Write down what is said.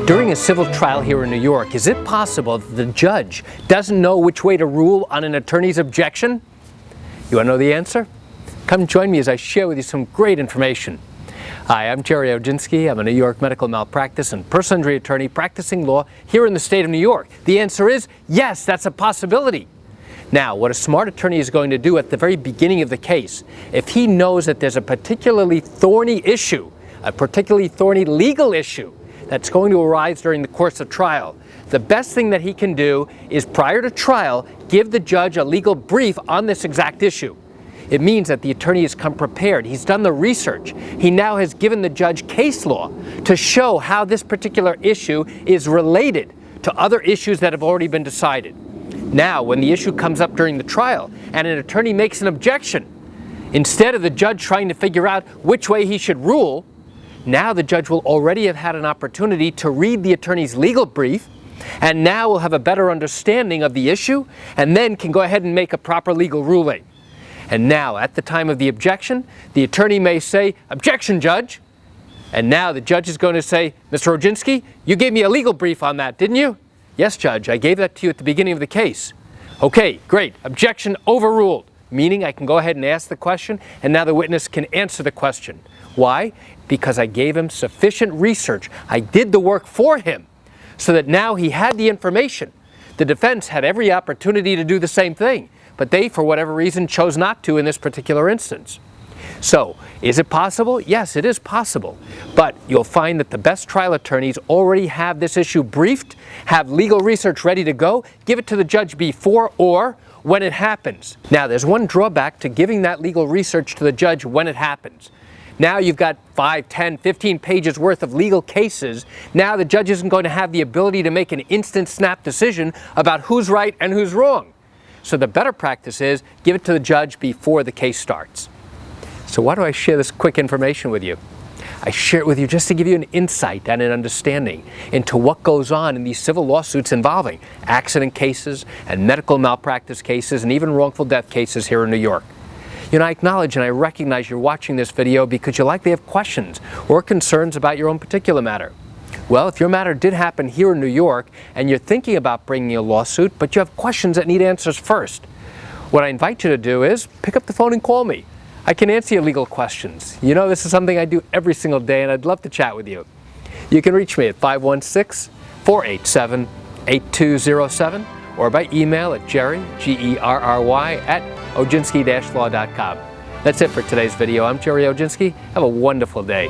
During a civil trial here in New York, is it possible that the judge doesn't know which way to rule on an attorney's objection? You want to know the answer? Come join me as I share with you some great information. Hi, I'm Gerry Oginski. I'm a New York medical malpractice and personal injury attorney practicing law here in the state of New York. The answer is yes, that's a possibility. Now, what a smart attorney is going to do at the very beginning of the case, if he knows that there's a particularly thorny issue, a particularly thorny legal issue that's going to arise during the course of trial, the best thing that he can do is, prior to trial, give the judge a legal brief on this exact issue. It means that the attorney has come prepared. He's done the research. He now has given the judge case law to show how this particular issue is related to other issues that have already been decided. Now, when the issue comes up during the trial and an attorney makes an objection, instead of the judge trying to figure out which way he should rule, now the judge will already have had an opportunity to read the attorney's legal brief, and now will have a better understanding of the issue, and then can go ahead and make a proper legal ruling. And now, at the time of the objection, the attorney may say, "Objection, Judge." And now the judge is going to say, "Mr. Oginski, you gave me a legal brief on that, didn't you?" "Yes, Judge, I gave that to you at the beginning of the case." "Okay, great. Objection overruled." Meaning I can go ahead and ask the question, and now the witness can answer the question. Why? Because I gave him sufficient research. I did the work for him, so that now he had the information. The defense had every opportunity to do the same thing, but they, for whatever reason, chose not to in this particular instance. So, is it possible? Yes, it is possible. But you'll find that the best trial attorneys already have this issue briefed, have legal research ready to go, give it to the judge before or when it happens. Now, there's one drawback to giving that legal research to the judge when it happens. Now you've got 5, 10, 15 pages worth of legal cases. Now the judge isn't going to have the ability to make an instant snap decision about who's right and who's wrong. So the better practice is give it to the judge before the case starts. So why do I share this quick information with you? I share it with you just to give you an insight and an understanding into what goes on in these civil lawsuits involving accident cases and medical malpractice cases and even wrongful death cases here in New York. You know, I acknowledge and I recognize you're watching this video because you likely have questions or concerns about your own particular matter. Well, if your matter did happen here in New York and you're thinking about bringing a lawsuit, but you have questions that need answers first, what I invite you to do is pick up the phone and call me. I can answer your legal questions. You know, this is something I do every single day, and I'd love to chat with you. You can reach me at 516-487-8207 or by email at Gerry, Gerry, at Oginski-law.com. That's it for today's video. I'm Gerry Oginski. Have a wonderful day.